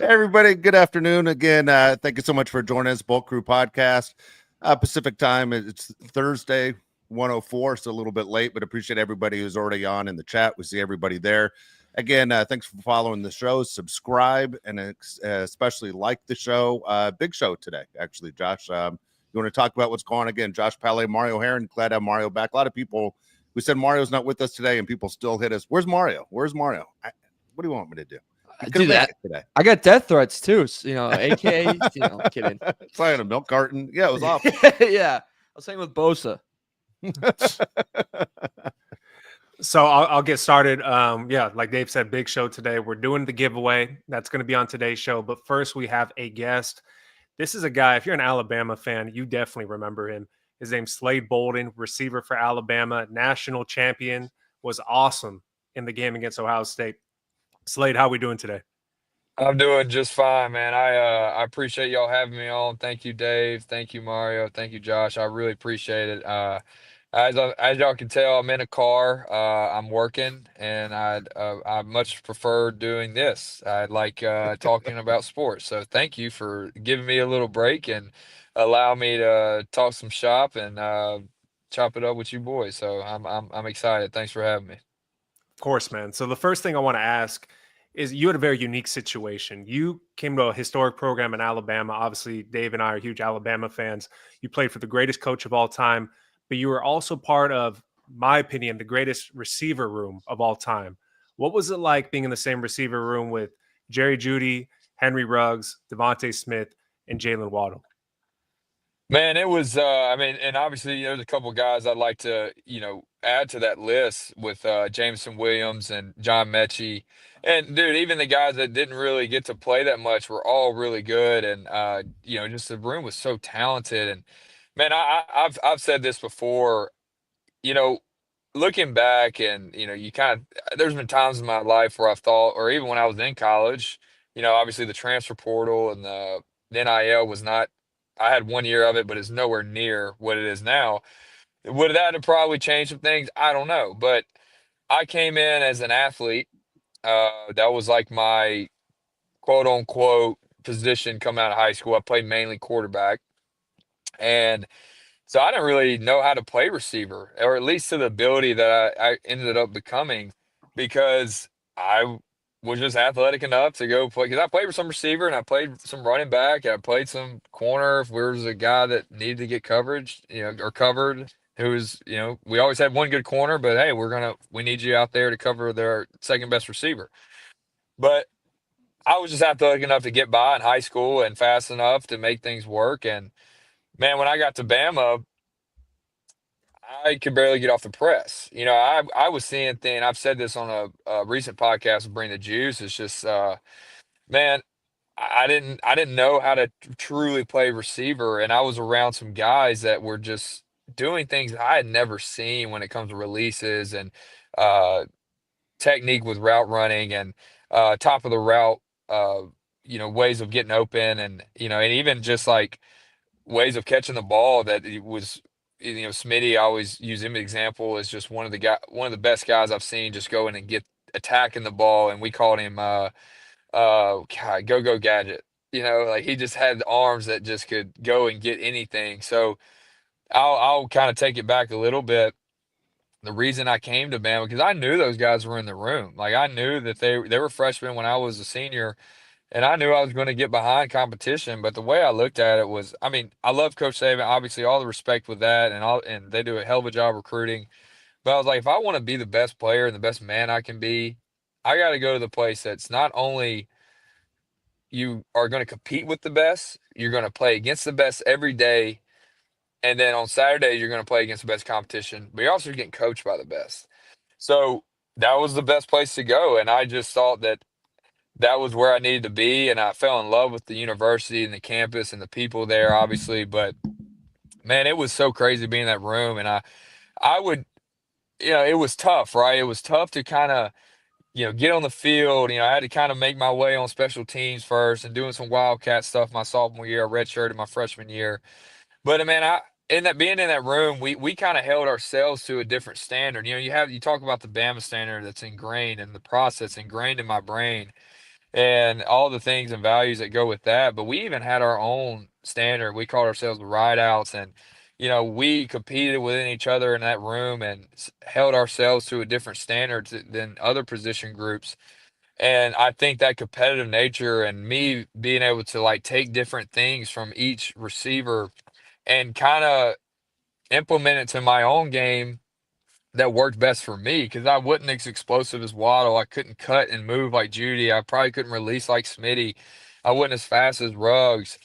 Everybody, good afternoon again. Thank you so much for joining us, Bulk Crew Podcast. Pacific time, it's Thursday, 104, so a little bit late, but appreciate everybody who's already on in the chat. We see everybody there. Again, thanks for following the show. Subscribe and especially like the show. Big show today, actually, Josh. You want to talk about what's going on again? Josh Pele, Mario Heron, glad to have Mario back. A lot of people, we said Mario's not with us today, and people still hit us. Where's Mario? What do you want me to do? Dude, I got death threats too. So, AKA, kidding. Flying a milk carton. Yeah, it was awful. Yeah, I was saying with Bosa. So I'll get started. Yeah, like Dave said, big show today. We're doing the giveaway. That's going to be on today's show. But first, we have a guest. This is a guy, if you're an Alabama fan, you definitely remember him. His name's Slade Bolden, receiver for Alabama, national champion, was awesome in the game against Ohio State. Slade, how are we doing today? I'm doing just fine, man. I appreciate y'all having me on. Thank you, Dave. Thank you, Mario. Thank you, Josh. I really appreciate it. As y'all can tell, I'm in a car. I'm working, and I much prefer doing this. I like talking about sports. So thank you for giving me a little break and allow me to talk some shop and chop it up with you boys. So I'm excited. Thanks for having me. Of course, man. So the first thing I want to ask is you had a very unique situation. You came to a historic program in Alabama. Obviously, Dave and I are huge Alabama fans. You played for the greatest coach of all time, but you were also part of, my opinion, the greatest receiver room of all time. What was it like being in the same receiver room with Jerry Jeudy, Henry Ruggs, Devontae Smith, and Jalen Waddle? Man, it was, and obviously there's a couple guys I'd like to, add to that list with Jameson Williams and John Mechie. And dude, even the guys that didn't really get to play that much were all really good. And, just the room was so talented. And man, I've said this before, you know, looking back and, you kind of, there's been times in my life where I've thought, or even when I was in college, obviously the transfer portal and the NIL was not, I had 1 year of it, but it's nowhere near what it is now. Would that have probably changed some things? I don't know. But I came in as an athlete. That was like my quote unquote position coming out of high school. I played mainly quarterback. And so I didn't really know how to play receiver, or at least to the ability that I ended up becoming, because I was just athletic enough to go play. Because I played with some receiver and I played some running back. And I played some corner if there was a guy that needed to get coverage, or covered. Who was, we always had one good corner, but hey, we need you out there to cover their second best receiver. But I was just athletic enough to get by in high school and fast enough to make things work. And man, when I got to Bama, I could barely get off the press. I was seeing things. I've said this on a recent podcast with Bring the Juice. It's just, man, I didn't know how to truly play receiver, and I was around some guys that were just doing things I had never seen when it comes to releases and technique with route running and top of the route, ways of getting open and even just like ways of catching the ball that it was. Smitty, I always use him as an example, is just one of the best guys I've seen just go in and get attacking the ball, and we called him go gadget. Like he just had arms that just could go and get anything. So I'll kind of take it back a little bit. The reason I came to Bama, because I knew those guys were in the room. Like I knew that they were freshmen when I was a senior, and I knew I was going to get behind competition. But the way I looked at it was, I love Coach Saban, obviously all the respect with that, and they do a hell of a job recruiting. But I was like, if I want to be the best player and the best man I can be, I got to go to the place that's not only you are going to compete with the best, you're going to play against the best every day. And then on Saturday, you're going to play against the best competition, but you're also getting coached by the best. So that was the best place to go. And I just thought that was where I needed to be. And I fell in love with the university and the campus and the people there, obviously. But man, it was so crazy being in that room. And I would, it was tough, right? It was tough to kind of, get on the field. I had to kind of make my way on special teams first and doing some Wildcat stuff my sophomore year. I redshirted my freshman year. But man, in that being in that room, we kind of held ourselves to a different standard. You talk about the Bama standard that's ingrained and the process ingrained in my brain and all the things and values that go with that. But we even had our own standard. We called ourselves the Rideouts, and we competed within each other in that room and held ourselves to a different standard than other position groups. And I think that competitive nature and me being able to like take different things from each receiver and kind of implement it to my own game that worked best for me because I wasn't as explosive as Waddle. I couldn't cut and move like Judy. I probably couldn't release like Smitty. I wasn't as fast as Ruggs.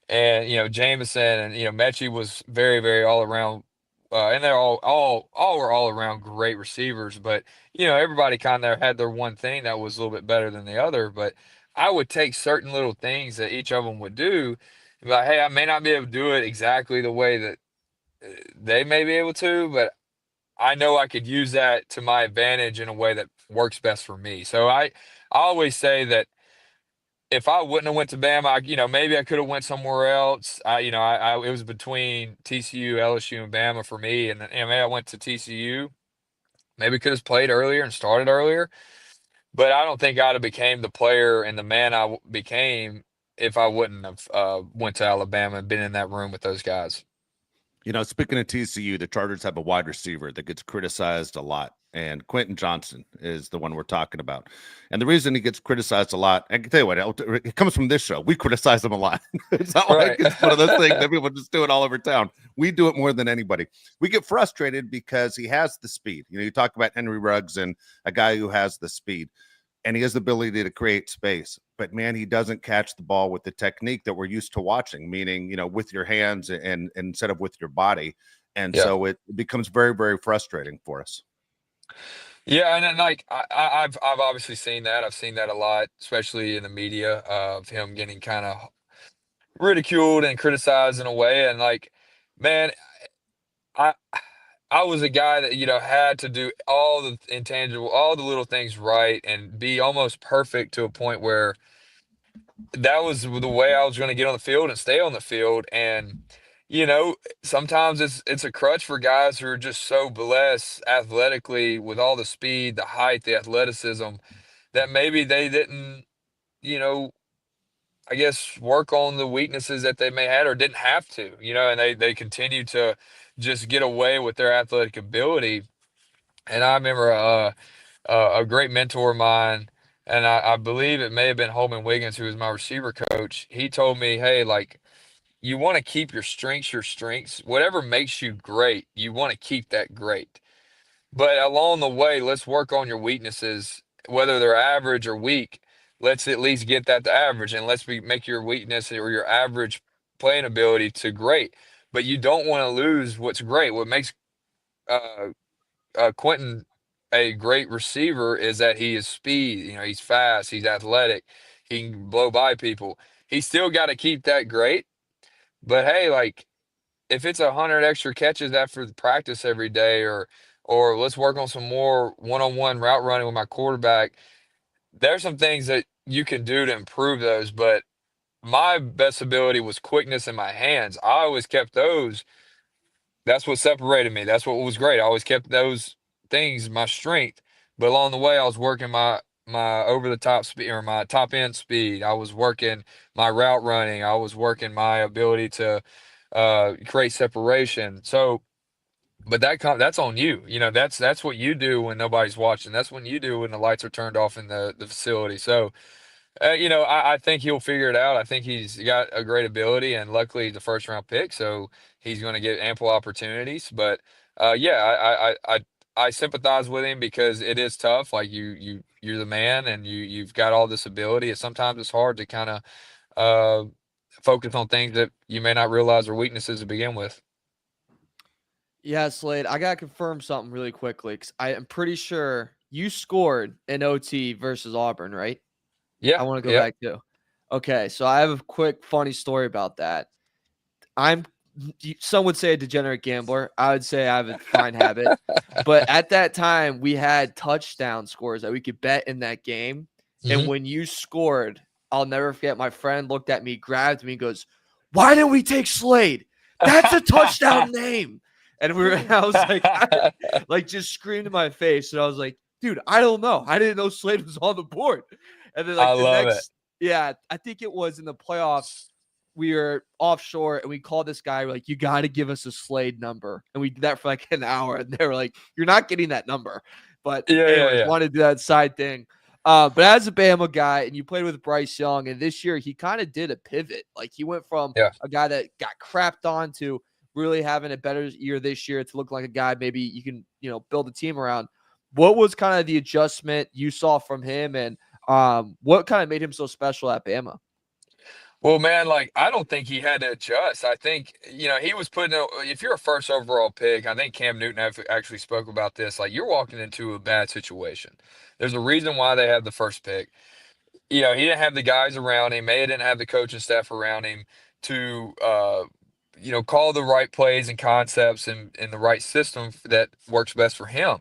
And Jameson and Mechie was very, very all around, and they're all were all around great receivers. But everybody kind of had their one thing that was a little bit better than the other. But I would take certain little things that each of them would do, and be like, hey, I may not be able to do it exactly the way that they may be able to, but I know I could use that to my advantage in a way that works best for me. So I always say that if I wouldn't have went to Bama, maybe I could have went somewhere else. It was between TCU, LSU, and Bama for me, and maybe I went to TCU. Maybe could have played earlier and started earlier, but I don't think I'd have became the player and the man I became if I wouldn't have went to Alabama and been in that room with those guys. Speaking of TCU, the Chargers have a wide receiver that gets criticized a lot, and Quentin Johnson is the one we're talking about. And the reason he gets criticized a lot, I can tell you what, it comes from this show. We criticize him a lot. It's not Right. like it's one of those things that people just do it all over town. We do it more than anybody. We get frustrated because he has the speed. You talk about Henry Ruggs and a guy who has the speed, and he has the ability to create space. But man, he doesn't catch the ball with the technique that we're used to watching, meaning, with your hands and instead of with your body. And so it becomes very, very frustrating for us. Yeah, and then like I've obviously seen that. I've seen that a lot, especially in the media, of him getting kind of ridiculed and criticized in a way. And like, man, I I was a guy that had to do all the intangible, all the little things right, and be almost perfect to a point where that was the way I was going to get on the field and stay on the field. And sometimes it's a crutch for guys who are just so blessed athletically with all the speed, the height, the athleticism that maybe they didn't, I guess work on the weaknesses that they may had or didn't have to, and they continue to just get away with their athletic ability. And I remember a great mentor of mine, and I believe it may have been Holman Wiggins, who was my receiver coach. He told me, hey, like, you want to keep your strengths. Whatever makes you great, you want to keep that great. But along the way, let's work on your weaknesses, whether they're average or weak. Let's at least get that to average, and make your weakness or your average playing ability to great. But you don't want to lose what's great. What makes uh, Quentin a great receiver is that he is speed. He's fast. He's athletic. He can blow by people. He's still got to keep that great. But hey, like if it's 100 extra catches after the practice every day, or let's work on some more one-on-one route running with my quarterback. There's some things that you can do to improve those. But my best ability was quickness in my hands. I always kept those. That's what separated me. That's what was great. I always kept those things my strength. But along the way, I was working my over the top speed or my top end speed. I was working my route running. I was working my ability to create separation. So, but that's on you. That's what you do when nobody's watching. That's when you do when the lights are turned off in the facility. So, I think he'll figure it out. I think he's got a great ability, and luckily he's a first round pick, so he's going to get ample opportunities. But yeah, I sympathize with him because it is tough. Like you're the man, and you've got all this ability. And sometimes it's hard to kind of focus on things that you may not realize are weaknesses to begin with. Yeah, Slade, I gotta confirm something really quickly because I am pretty sure you scored in OT versus Auburn, right? Yeah, I want to go back to. Okay, so I have a quick funny story about that. Some would say a degenerate gambler. I would say I have a fine habit. But at that time, we had touchdown scores that we could bet in that game. Mm-hmm. And when you scored, I'll never forget, my friend looked at me, grabbed me, and goes, "Why didn't we take Slade? that's a touchdown name. And I was like, like just screamed in my face. And I was like, dude, I don't know. I didn't know Slade was on the board. And then I like the love it. next, yeah, I think it was in the playoffs. We were offshore and we called this guy. We're like, you got to give us a Slade number. And we did that for like an hour. And they were like, you're not getting that number. But anyways, Yeah. wanted to do that side thing. But as a Bama guy, and you played with Bryce Young, and this year he kind of did a pivot. Like he went from Yeah. a guy that got crapped on to really having a better year this year to look like a guy maybe you can, build a team around. What was kind of the adjustment you saw from him, and what kind of made him so special at Bama? Well, man, like I don't think he had to adjust. I think he was if you're a first overall pick, I think Cam Newton actually spoke about this. Like you're walking into a bad situation. There's a reason why they have the first pick. He didn't have the guys around him. Maybe didn't have the coaching staff around him to call the right plays and concepts and the right system that works best for him.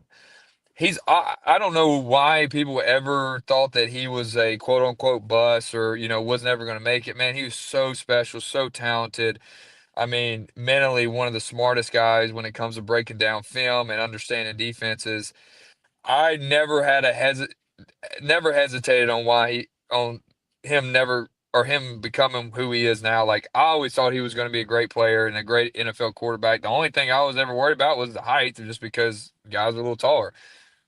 I don't know why people ever thought that he was a quote unquote bust or, wasn't ever going to make it. Man, he was so special, so talented. I mean, mentally one of the smartest guys when it comes to breaking down film and understanding defenses. I never hesitated on him becoming who he is now. Like I always thought he was going to be a great player and a great NFL quarterback. The only thing I was ever worried about was the height, just because guys are a little taller.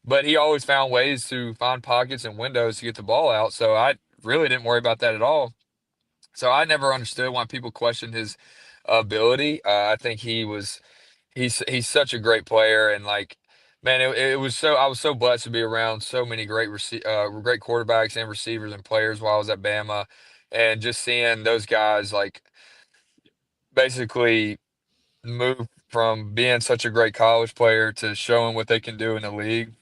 But he always found ways to find pockets and windows to get the ball out. So I really didn't worry about that at all. So I never understood why people questioned his ability. I think he's such a great player, and like, man, it was I was so blessed to be around so many great quarterbacks and receivers and players while I was at Bama, and just seeing those guys like basically move from being such a great college player to showing what they can do in the league.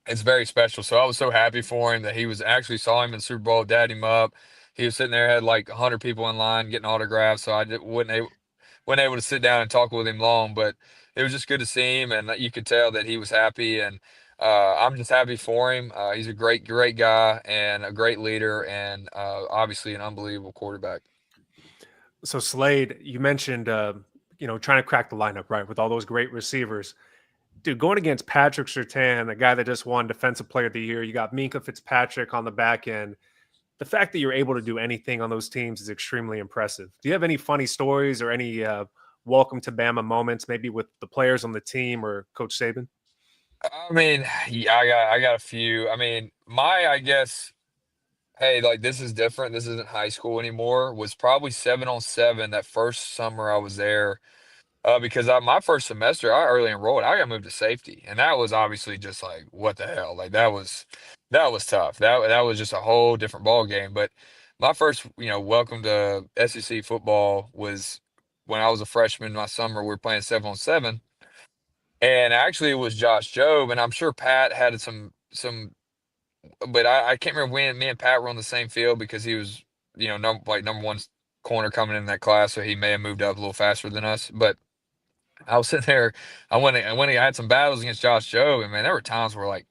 It's very special. So I was so happy for him that he was actually saw him in the Super Bowl, dadded him up. He was sitting there, had like 100 people in line getting autographs. So I wasn't able to sit down and talk with him long, but it was just good to see him, and you could tell that he was happy. And I'm just happy for him. He's a great guy and a great leader, and obviously an unbelievable quarterback. So Slade, you mentioned trying to crack the lineup, right, with all those great receivers. Dude, going against Patrick Surtain, a guy that just won Defensive Player of the Year, you got Minkah Fitzpatrick on the back end. The fact that you're able to do anything on those teams is extremely impressive. Do you have any funny stories or any welcome to Bama moments, maybe with the players on the team or Coach Saban? I mean, yeah, I got a few. I mean, I guess, hey, like this is different. This isn't high school anymore. Was probably 7-on-7 that first summer I was there. Because my first semester, I early enrolled. I got moved to safety, and that was obviously just like, what the hell? Like that was tough. That was just a whole different ball game. But my first, welcome to SEC football was when I was a freshman. My summer, we were playing 7-on-7, and actually it was Josh Jobe, and I'm sure Pat had some, but I can't remember when me and Pat were on the same field because he was, number one corner coming in that class, so he may have moved up a little faster than us, but. I was sitting there. I had some battles against Josh Jobe, and man, there were times where like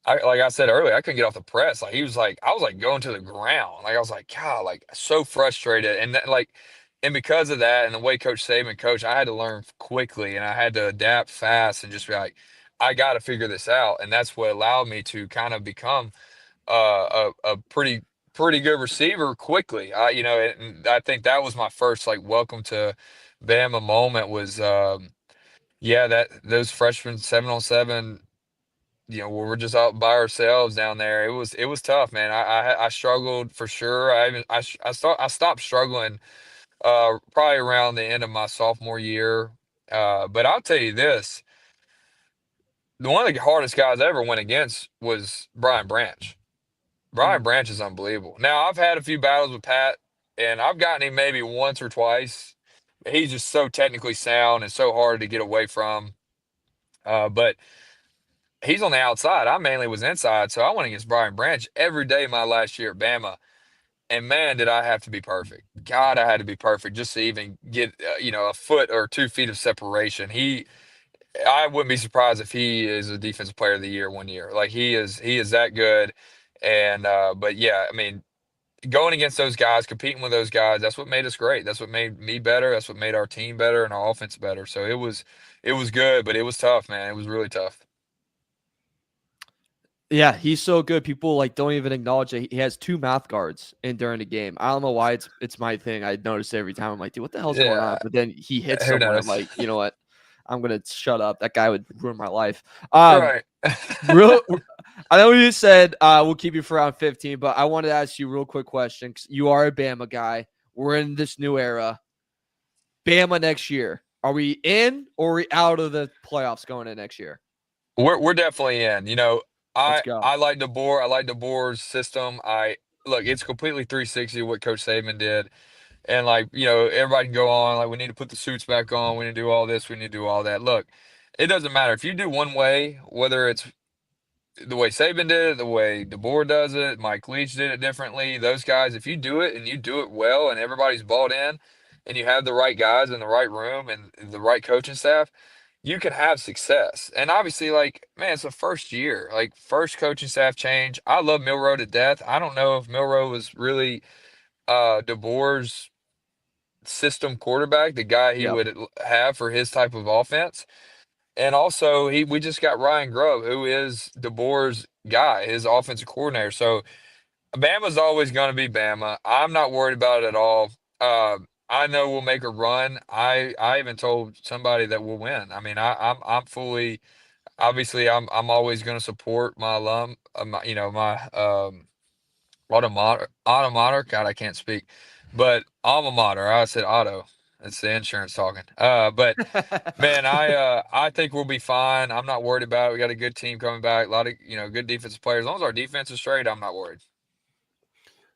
I said earlier, I couldn't get off the press. Like I was like going to the ground. Like I was like, God, like so frustrated, and because of that, and the way Coach Saban coached, I had to learn quickly, and I had to adapt fast, and just be like, I got to figure this out, and that's what allowed me to kind of become a pretty good receiver quickly. And I think that was my first like welcome to Bama moment was yeah, that those freshmen 7-on-7, where we're just out by ourselves down there. It was tough, man. I struggled for sure. I stopped struggling probably around the end of my sophomore year. But I'll tell you this, one of the hardest guys I ever went against was Brian Branch. Brian Branch is unbelievable. Now, I've had a few battles with Pat, and I've gotten him maybe once or twice. He's just so technically sound and so hard to get away from. But he's on the outside. I mainly was inside, so I went against Brian Branch every day my last year at Bama. And man, did I have to be perfect. God, I had to be perfect just to even get, a foot or 2 feet of separation. I wouldn't be surprised if he is a defensive player of the year one year. Like he is that good. And, but yeah, I mean, going against those guys, competing with those guys, that's what made us great. That's what made me better. That's what made our team better and our offense better. So it was good, but it was tough, man. It was really tough. Yeah, he's so good. People like don't even acknowledge that he has 2 mouth guards in during the game. I don't know why it's my thing. I notice it every time. I'm like, dude, what the hell's going on? Yeah, But then he hits who someone. I'm knows? like, you know what? I'm gonna shut up. That guy would ruin my life. Right. Real. I know you said we'll keep you for around 15, but I wanted to ask you a real quick question. 'Cause you are a Bama guy. We're in this new era. Bama next year. Are we in or are we out of the playoffs going in next year? We're definitely in. You know, Let's I go. I like DeBoer. I like DeBoer's system. I look, it's completely 360 what Coach Saban did. And like, you know, everybody can go on, like, we need to put the suits back on, we need to do all this, we need to do all that. Look, it doesn't matter. If you do one way, whether it's the way Saban did it, the way DeBoer does it, Mike Leach did it differently, those guys, if you do it and you do it well and everybody's bought in and you have the right guys in the right room and the right coaching staff, you can have success. And obviously, like, man, it's the first year, like first coaching staff change. I love Milroe to death. I don't know if Milroe was really DeBoer's system quarterback, the guy he Yep. would have for his type of offense. And also, we just got Ryan Grubb, who is DeBoer's guy, his offensive coordinator. So Bama's always going to be Bama. I'm not worried about it at all. I know we'll make a run. I even told somebody that we'll win. I mean, I'm fully obviously I'm always going to support my you know, my alma mater. God, I can't speak, but alma mater. I said auto. It's the insurance talking. But man, I think we'll be fine. I'm not worried about it. We got a good team coming back. A lot of, you know, good defensive players. As long as our defense is straight, I'm not worried.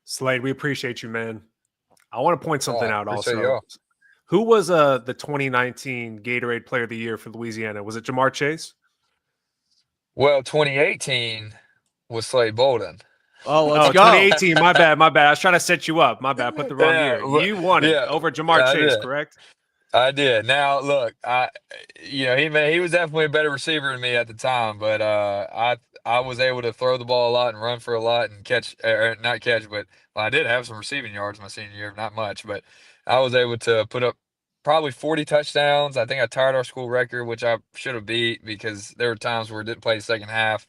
Slade, we appreciate you, man. I want to point something out Appreciate also. y'all. Who was the 2019 Gatorade Player of the Year for Louisiana? Was it Jamar Chase? Well, 2018 was Slade Bolden. Oh, let's go. 2018. My bad. I was trying to set you up. My bad. I put the wrong year. You won it over Jamar I Chase, did. correct? I did. Now, look, you know, he was definitely a better receiver than me at the time, but I was able to throw the ball a lot and run for a lot and catch, or not catch, but well, I did have some receiving yards my senior year, not much, but I was able to put up probably 40 touchdowns. I think I tied our school record, which I should have beat because there were times where it didn't play the second half.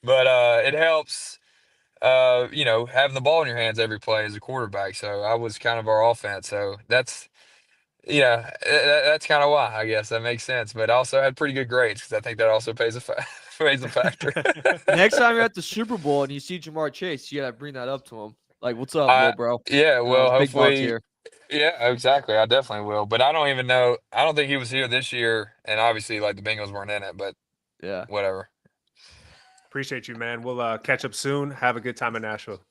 But it helps, you know, having the ball in your hands every play as a quarterback. So I was kind of our offense. So that's, yeah, that's kind of why, I guess that makes sense. But I also had pretty good grades because I think that also plays a factor. Next time you're at the Super Bowl and you see Jamar Chase, you gotta bring that up to him. Like, what's up, little bro? Yeah, well, Big Bob's hopefully, here. yeah, exactly. I definitely will. But I don't even know. I don't think he was here this year, and obviously, like the Bengals weren't in it. But Yeah, whatever. Appreciate you, man. We'll catch up soon. Have a good time in Nashville.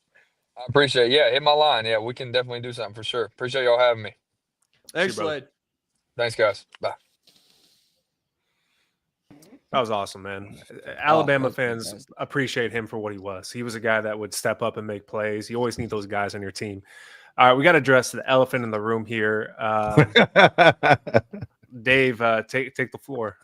I appreciate it. Yeah, hit my line. Yeah, we can definitely do something for sure. Appreciate y'all having me. thanks, brother. Slade. Thanks, guys. Bye. That was awesome, man. Alabama that's fans fantastic. appreciate him for what he was. He was a guy that would step up and make plays. You always need those guys on your team. All right, we got to address the elephant in the room here. Dave, take the floor.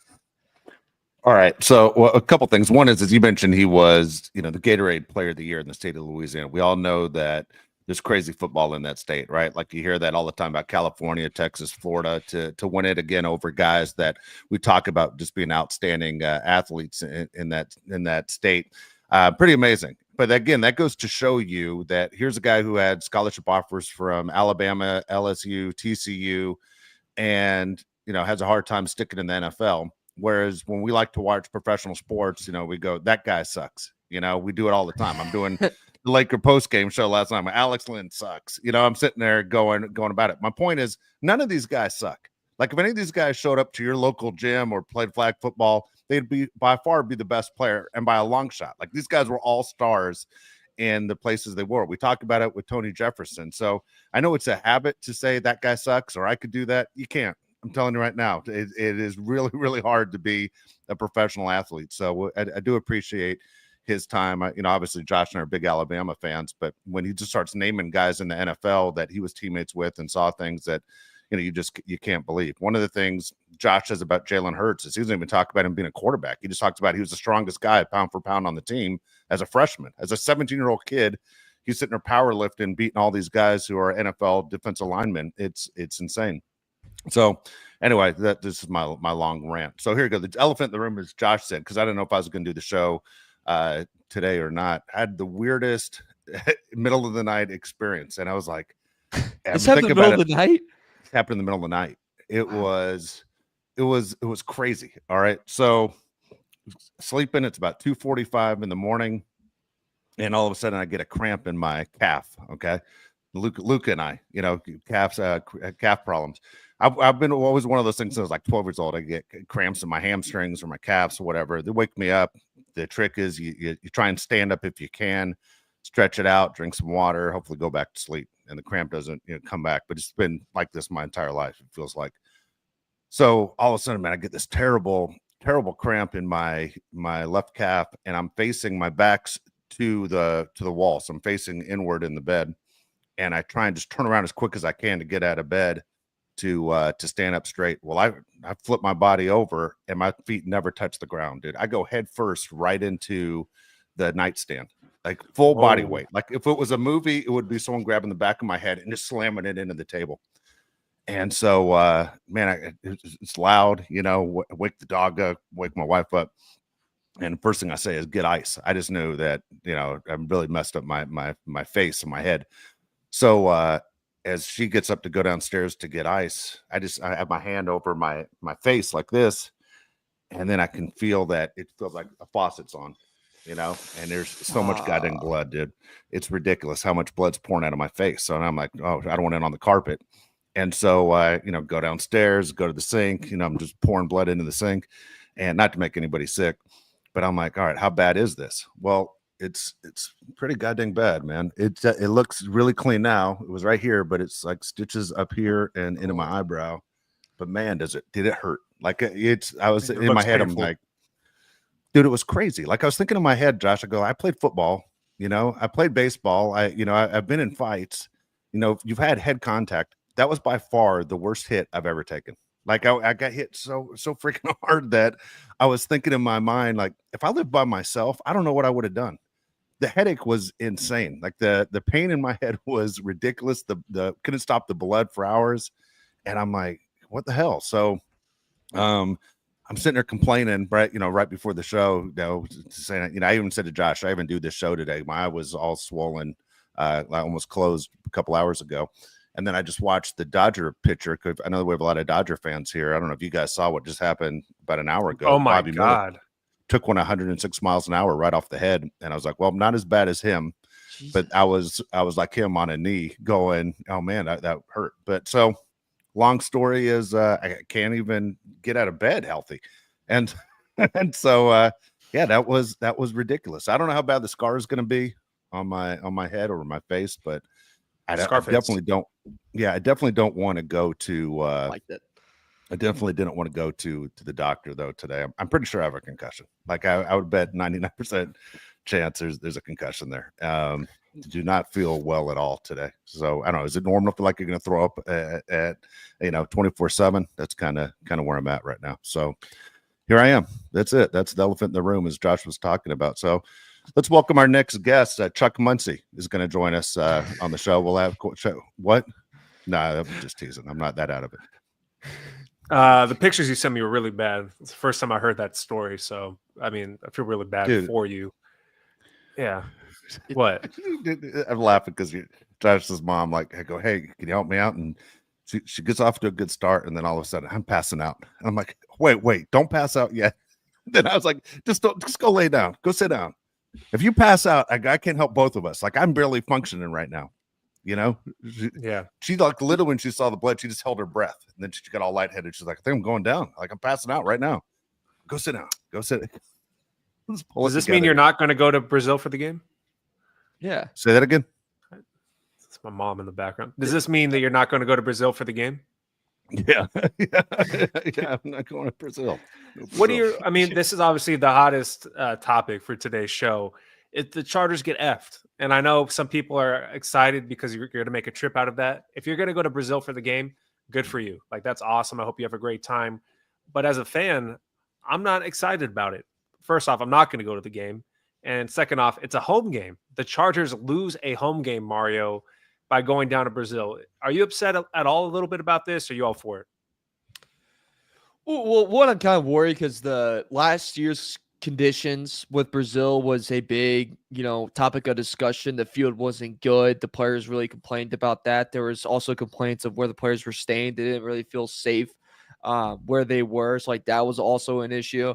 All right. So a couple things. One is, as you mentioned, he was, you know, the Gatorade Player of the Year in the state of Louisiana. We all know that there's crazy football in that state, right? Like you hear that all the time about California, Texas, Florida to win it again over guys that we talk about just being outstanding athletes in that state. Pretty amazing. But again, that goes to show you that here's a guy who had scholarship offers from Alabama, LSU, TCU, and you know has a hard time sticking in the NFL. Whereas when we like to watch professional sports, you know, we go, that guy sucks. You know, we do it all the time. I'm doing the Laker post game show last night. Alex Lynn sucks. You know, I'm sitting there going about it. My point is, none of these guys suck. Like if any of these guys showed up to your local gym or played flag football, they'd be by far be the best player and by a long shot. Like these guys were all stars in the places they were. We talked about it with Tony Jefferson. So I know it's a habit to say that guy sucks or I could do that. You can't. I'm telling you right now, it is really, really hard to be a professional athlete. So I do appreciate his time. You know, obviously Josh and I are big Alabama fans, but when he just starts naming guys in the NFL that he was teammates with and saw things that, you know, you can't believe. One of the things Josh says about Jalen Hurts is he doesn't even talk about him being a quarterback. He just talks about he was the strongest guy pound for pound on the team as a freshman, as a 17-year-old kid. he's sitting there powerlifting, beating all these guys who are NFL defensive linemen. It's insane. So anyway, this is my long rant. So here you go. The elephant in the room, as Josh said, because I didn't know if I was going to do the show today or not. I had the weirdest middle of the night experience, and I was like, This happened in the middle of the night. It happened in the middle of the night. It was crazy. All right, so sleeping. It's about 2:45 in the morning, and all of a sudden I get a cramp in my calf. Okay, Luca and I, calf problems. I've been always one of those things since I was like 12 years old. I get cramps in my hamstrings or my calves or whatever. They wake me up. The trick is you try and stand up if you can, stretch it out, drink some water, hopefully go back to sleep, and the cramp doesn't come back. But it's been like this my entire life, it feels like. So all of a sudden, man, I get this terrible cramp in my left calf, and I'm facing my back's to the wall. So I'm facing inward in the bed, and I try and just turn around as quick as I can to get out of bed to stand up straight. Well, I flip my body over, and my feet never touch the ground, dude. I go head first right into the nightstand, like full body weight. Like if it was a movie, it would be someone grabbing the back of my head and just slamming it into the table. And so, man, it's loud, wake the dog up, wake my wife up. And the first thing I say is get ice. I just knew that, I really messed up my face and my head. So, as she gets up to go downstairs to get ice, I have my hand over my face like this. And then I can feel that it feels like a faucet's on, and there's so much goddamn blood, dude. It's ridiculous how much blood's pouring out of my face. So I'm like, oh, I don't want it on the carpet. And so I, go downstairs, go to the sink, I'm just pouring blood into the sink, and not to make anybody sick, but I'm like, all right, how bad is this? Well, it's pretty goddamn bad, man. It looks really clean now. It was right here, but it's like stitches up here and into my eyebrow. But man, did it hurt? Like I was in my head, painful. I'm like, dude, it was crazy. Like I was thinking in my head, Josh, I go, I played football, I played baseball. I've been in fights, you've had head contact. That was by far the worst hit I've ever taken. Like I got hit so freaking hard that I was thinking in my mind, like if I lived by myself, I don't know what I would have done. The headache was insane. Like the pain in my head was ridiculous. The couldn't stop the blood for hours. And I'm like, what the hell? So I'm sitting there complaining, right before the show, saying, I even said to Josh, I even do this show today. My eye was all swollen. I almost closed a couple hours ago. And then I just watched the Dodger pitcher. I know we have a lot of Dodger fans here. I don't know if you guys saw what just happened about an hour ago. Oh my Bobby God. Miller took one 106 miles an hour right off the head. And I was like, well, not as bad as him. Jesus. But I was like him on a knee going, oh man, that hurt. But so long story is I can't even get out of bed healthy. And so yeah, that was ridiculous. I don't know how bad the scar is going to be on my head or my face, but I definitely don't. Yeah, I definitely don't want to go to. Like that. I definitely didn't want to go to the doctor though today. I'm pretty sure I have a concussion. Like I would bet 99% chance there's a concussion there. Do not feel well at all today. So I don't know. Is it normal to feel like you're going to throw up at 24/7? That's kind of where I'm at right now. So here I am. That's it. That's the elephant in the room, as Josh was talking about. So let's welcome our next guest. Chuck Muncie is going to join us on the show. We'll have what? No, I'm just teasing. I'm not that out of it. The pictures you sent me were really bad. It's the first time I heard that story. So, I mean, I feel really bad for you. Yeah. What? I'm laughing because Josh's mom, I go, hey, can you help me out? And she gets off to a good start. And then all of a sudden I'm passing out. And I'm like, wait, don't pass out yet. Then I was like, just go lay down. Go sit down. If you pass out, I can't help both of us. Like I'm barely functioning right now. Yeah. She little when she saw the blood, she just held her breath, and then she got all lightheaded. She's like, I think I'm going down. Like I'm passing out right now. Go sit down. Go sit. Does this mean you're not going to go to Brazil for the game? Yeah. Say that again. It's my mom in the background. Does this mean that you're not going to go to Brazil for the game? Yeah. Yeah. I'm not going to Brazil. What do you? I mean, this is obviously the hottest topic for today's show. The Chargers get effed. And I know some people are excited because you're going to make a trip out of that. If you're going to go to Brazil for the game, good for you. Like, that's awesome. I hope you have a great time. But as a fan, I'm not excited about it. First off, I'm not going to go to the game. And second off, it's a home game. The Chargers lose a home game, Mario, by going down to Brazil. Are you upset at all a little bit about this? Or are you all for it? Well, one, I'm kind of worried because the last year's conditions with Brazil was a big, topic of discussion. The field wasn't good. The players really complained about that. There was also complaints of where the players were staying. They didn't really feel safe where they were. So like that was also an issue.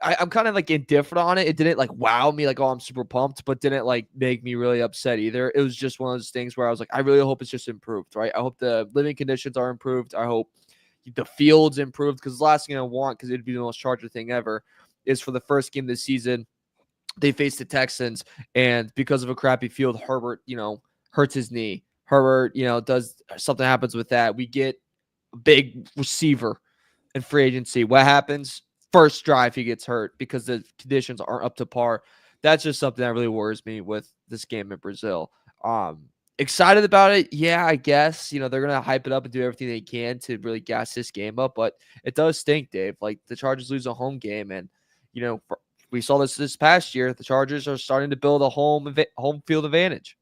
I'm kind of like indifferent on it. It didn't like wow me like, oh, I'm super pumped, but didn't like make me really upset either. It was just one of those things where I was like, I really hope it's just improved, right? I hope the living conditions are improved. I hope the field's improved, because the last thing I want, because it'd be the most Charger thing ever, is for the first game of the season, they face the Texans, and because of a crappy field, Herbert, hurts his knee. Herbert, does something happens with that. We get a big receiver in free agency. What happens? First drive, he gets hurt because the conditions aren't up to par. That's just something that really worries me with this game in Brazil. Excited about it. Yeah, I guess, they're going to hype it up and do everything they can to really gas this game up, but it does stink, Dave. Like the Chargers lose a home game, and, we saw this past year. The Chargers are starting to build a home field advantage.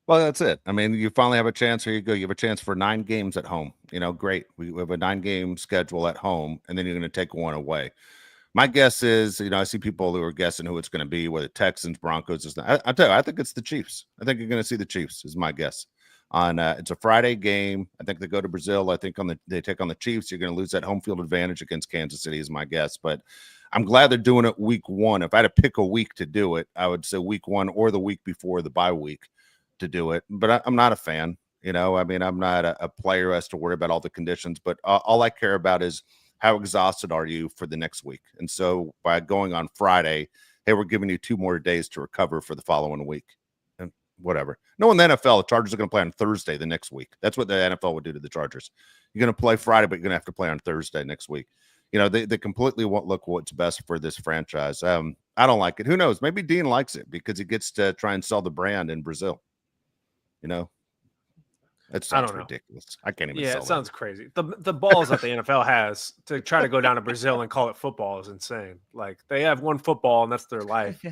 Well, that's it. I mean, you finally have a chance. Here you go. You have a chance for 9 games at home. Great. We have a 9-game schedule at home, and then you're going to take one away. My guess is, I see people who are guessing who it's going to be, whether Texans, Broncos. I'll tell you, I think it's the Chiefs. I think you're going to see the Chiefs is my guess. It's a Friday game. I think they go to Brazil. I think they take on the Chiefs. You're going to lose that home field advantage against Kansas City is my guess. But I'm glad they're doing it week 1. If I had to pick a week to do it, I would say week 1 or the week before the bye week to do it. But I'm not a fan. I'm not a player who has to worry about all the conditions. But all I care about is how exhausted are you for the next week? And so by going on Friday, hey, we're giving you 2 more days to recover for the following week. And whatever. No, in the NFL, the Chargers are going to play on Thursday the next week. That's what the NFL would do to the Chargers. You're going to play Friday, but you're going to have to play on Thursday next week. They completely won't look what's best for this franchise. I don't like it. Who knows? Maybe Dean likes it because he gets to try and sell the brand in Brazil. That sounds ridiculous. I can't even. Yeah, it sounds crazy. The balls that the NFL has to try to go down to Brazil and call it football is insane. Like they have one football and that's their life.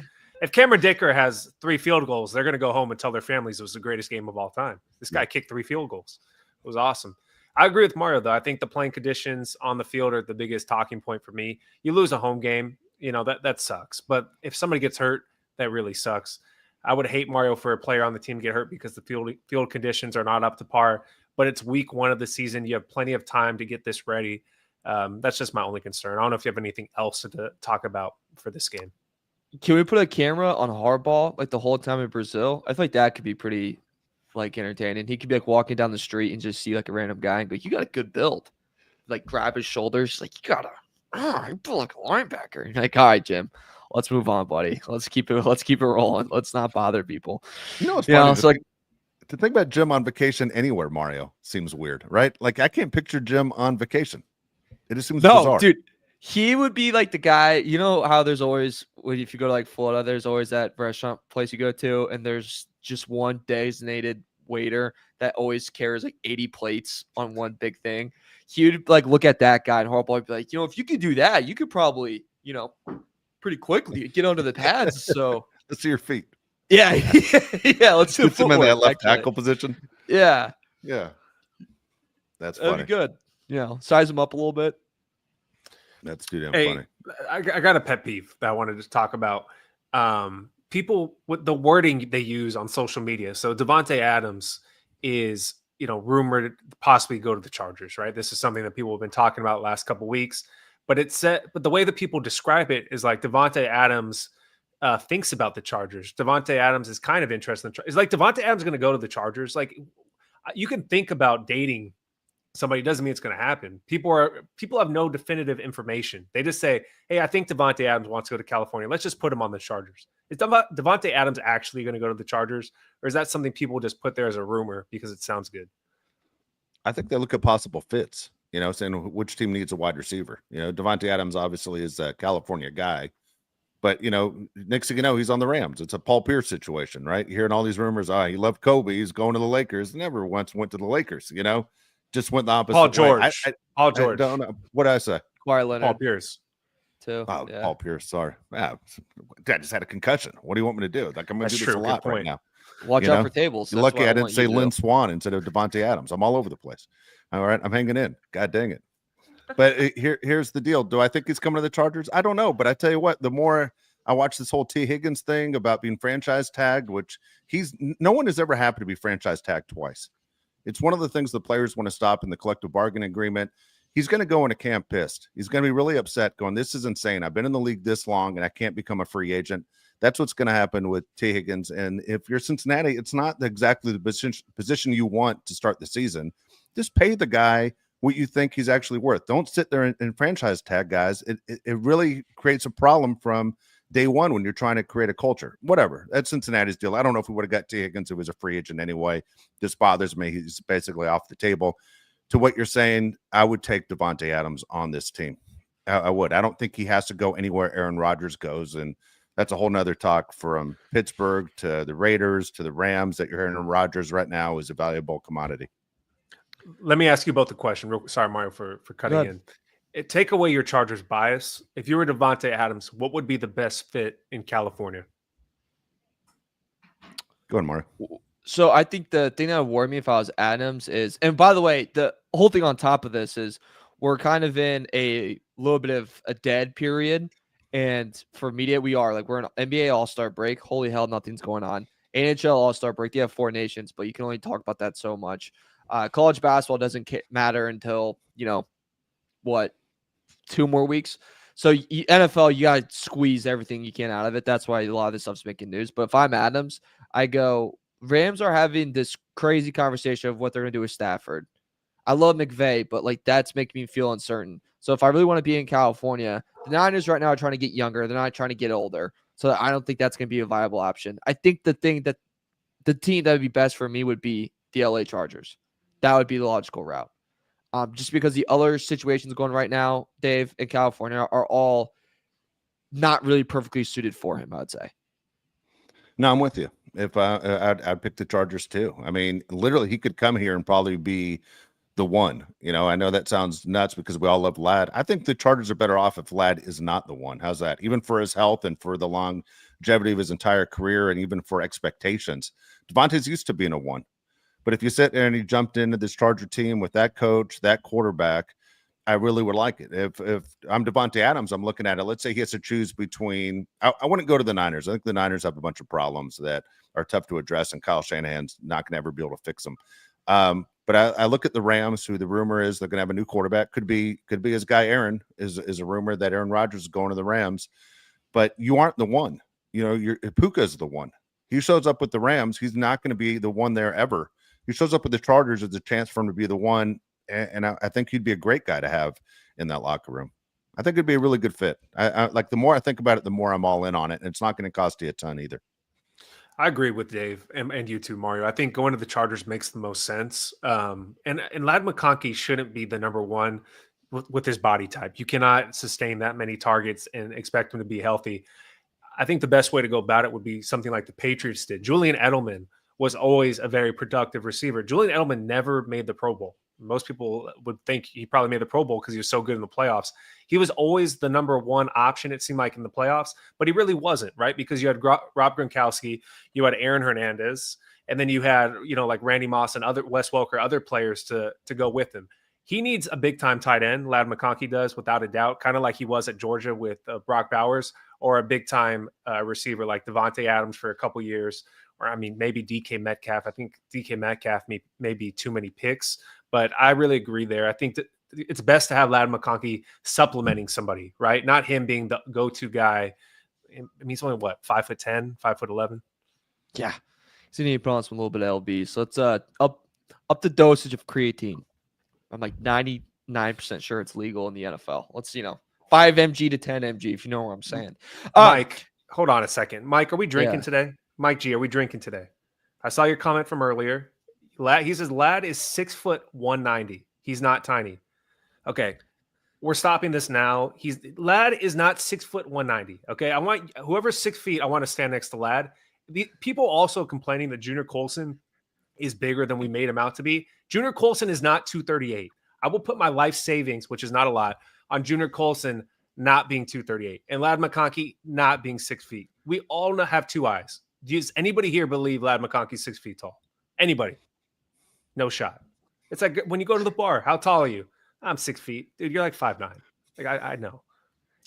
If Cameron Dicker has 3 field goals, they're going to go home and tell their families it was the greatest game of all time. This guy kicked 3 field goals. It was awesome. I agree with Mario, though. I think the playing conditions on the field are the biggest talking point for me. You lose a home game, that sucks. But if somebody gets hurt, that really sucks. I would hate Mario for a player on the team to get hurt because the field conditions are not up to par. But it's week 1 of the season. You have plenty of time to get this ready. That's just my only concern. I don't know if you have anything else to talk about for this game. Can we put a camera on Harbaugh like the whole time in Brazil? I feel like that could be pretty entertaining. He could be walking down the street and just see like a random guy and go, "You got a good build." Like grab his shoulders, like you feel like a linebacker. You're like, all right, Jim, let's move on, buddy. Let's keep it rolling. Let's not bother people. It's funny to think about Jim on vacation anywhere, Mario, seems weird, right? Like I can't picture Jim on vacation. It just seems bizarre. Dude. He would be like the guy, how there's always, if you go to like Florida, there's always that restaurant place you go to, and there's just one designated waiter that always carries like 80 plates on one big thing. He would like look at that guy and Harbaugh would be like, if you could do that, you could probably, pretty quickly get onto the pads. So let's see your feet. Yeah. Yeah. Let's put him in that left tackle position. Yeah. Yeah. That's funny. That'd be good. Size him up a little bit. That's too damn funny. I got a pet peeve that I wanted to talk about. People with the wording they use on social media. So Devante Adams is, rumored to possibly go to the Chargers, right? This is something that people have been talking about the last couple of weeks. But but the way that people describe it is like Devante Adams thinks about the Chargers. Devante Adams is kind of interested. It's like Devante Adams going to go to the Chargers. Like you can think about dating somebody, doesn't mean it's going to happen. People have no definitive information. They just say, "Hey, I think Devante Adams wants to go to California. Let's just put him on the Chargers." Is Devante Adams actually going to go to the Chargers, or is that something people just put there as a rumor because it sounds good? I think they look at possible fits. Saying which team needs a wide receiver. Devante Adams obviously is a California guy, but next thing you know, he's on the Rams. It's a Paul Pierce situation, right? You're hearing all these rumors. He loved Kobe. He's going to the Lakers. Never once went to the Lakers. Just went the opposite Paul George. way. Paul George. I don't know. What did I say? Kawhi Leonard. Paul Pierce. too. Oh, Yeah. Paul Pierce, sorry. I just had a concussion. What do you want me to do? Like, I'm going to That's do this true. a Good lot right point. now. Watch You out know? for tables. You're That's lucky what I I didn't want you say to do. Lynn Swan instead of Devante Adams. I'm all over the place. All right, I'm hanging in. God dang it. But here's the deal. Do I think he's coming to the Chargers? I don't know. But I tell you what, the more I watch this whole T. Higgins thing about being franchise tagged, which no one is ever happy to be franchise tagged twice. It's one of the things the players want to stop in the collective bargaining agreement. He's going to go into camp pissed. He's going to be really upset going, this is insane. I've been in the league this long and I can't become a free agent. That's what's going to happen with T. Higgins. And if you're Cincinnati, it's not exactly the position you want to start the season. Just pay the guy what you think he's actually worth. Don't sit there and franchise tag guys. It really creates a problem from day one when you're trying to create a culture. Whatever. That's Cincinnati's deal. I don't know if we would have got T. Higgins if he was a free agent anyway. This bothers me. He's basically off the table. To what you're saying, I would take Devante Adams on this team. I would. I don't think he has to go anywhere Aaron Rodgers goes. And that's a whole nother talk from Pittsburgh to the Raiders to the Rams that you're hearing Aaron Rodgers right now is a valuable commodity. Let me ask you both a question. Sorry, Mario, for cutting in. Take away your Chargers bias. If you were Devante Adams, what would be the best fit in California? Go ahead, Mario. So I think the thing that would worry me if I was Adams is, and by the way, the whole thing on top of this is we're kind of in a little bit of a dead period. And for media, we're in NBA All-Star break. Holy hell, nothing's going on. NHL All-Star break. They have 4 nations, but you can only talk about that so much. College basketball doesn't matter until, 2 more weeks. So NFL, you got to squeeze everything you can out of it. That's why a lot of this stuff's making news. But if I'm Adams, I go, Rams are having this crazy conversation of what they're going to do with Stafford. I love McVay, but that's making me feel uncertain. So if I really want to be in California, the Niners right now are trying to get younger. They're not trying to get older. So I don't think that's going to be a viable option. I think the team that would be best for me would be the LA Chargers. That would be the logical route. Just because the other situations going right now, Dave, in California are all not really perfectly suited for him, I'd say. No, I'm with you. If I'd pick the Chargers too. I mean, literally, he could come here and probably be the one. I know that sounds nuts because we all love Vlad. I think the Chargers are better off if Vlad is not the one. How's that? Even for his health and for the longevity of his entire career and even for expectations. Devante's used to being a one. But if you sit there and he jumped into this Charger team with that coach, that quarterback, I really would like it. If I'm Devante Adams, I'm looking at it. Let's say he has to choose between – I wouldn't go to the Niners. I think the Niners have a bunch of problems that are tough to address, and Kyle Shanahan's not going to ever be able to fix them. But I look at the Rams, who the rumor is they're going to have a new quarterback. Could be his guy Aaron is a rumor that Aaron Rodgers is going to the Rams. But you aren't the one. Puka's the one. He shows up with the Rams. He's not going to be the one there ever. He shows up with the Chargers as a chance for him to be the one, and I think he'd be a great guy to have in that locker room. I think it'd be a really good fit. I like the more I think about it, the more I'm all in on it, and it's not going to cost you a ton either. I agree with Dave and you too, Mario. I think going to the Chargers makes the most sense. And Ladd McConkey shouldn't be the number one with his body type. You cannot sustain that many targets and expect him to be healthy. I think the best way to go about it would be something like the Patriots did. Julian Edelman was always a very productive receiver. Julian Edelman never made the Pro Bowl. Most people would think he probably made the Pro Bowl because he was so good in the playoffs. He was always the number one option, it seemed like, in the playoffs, but he really wasn't, right? Because you had Rob Gronkowski, you had Aaron Hernandez, and then you had, like Randy Moss and Wes Welker, other players to go with him. He needs a big-time tight end, Ladd McConkey does, without a doubt, kind of like he was at Georgia with Brock Bowers, or a big-time receiver like Devante Adams for a couple years, or, maybe DK Metcalf. I think DK Metcalf may be too many picks, but I really agree there. I think that it's best to have Ladd McConkey supplementing somebody, right? Not him being the go-to guy. He's only, 5'10", 5'11"? Yeah. He's going to need to put on some little bit of LB. So let's up the dosage of creatine. I'm 99% sure it's legal in the NFL. Let's 5 mg to 10 mg, if you know what I'm saying. Mike, hold on a second. Mike, are we drinking Yeah. today? Mike G, are we drinking today? I saw your comment from earlier. He says Ladd is 6'190". He's not tiny. Okay, we're stopping this now. Ladd is not 6'190". Okay, I want whoever's 6 feet. I want to stand next to Ladd. People also complaining that Junior Colson is bigger than we made him out to be. Junior Colson is not 238. I will put my life savings, which is not a lot, on Junior Colson not being 238 and Ladd McConkey not being 6 feet. We all have two eyes. Does anybody here believe Ladd McConkey's 6 feet tall? Anybody? No shot. It's like when you go to the bar, how tall are you? I'm 6 feet. Dude, you're like 5'9". Like I know.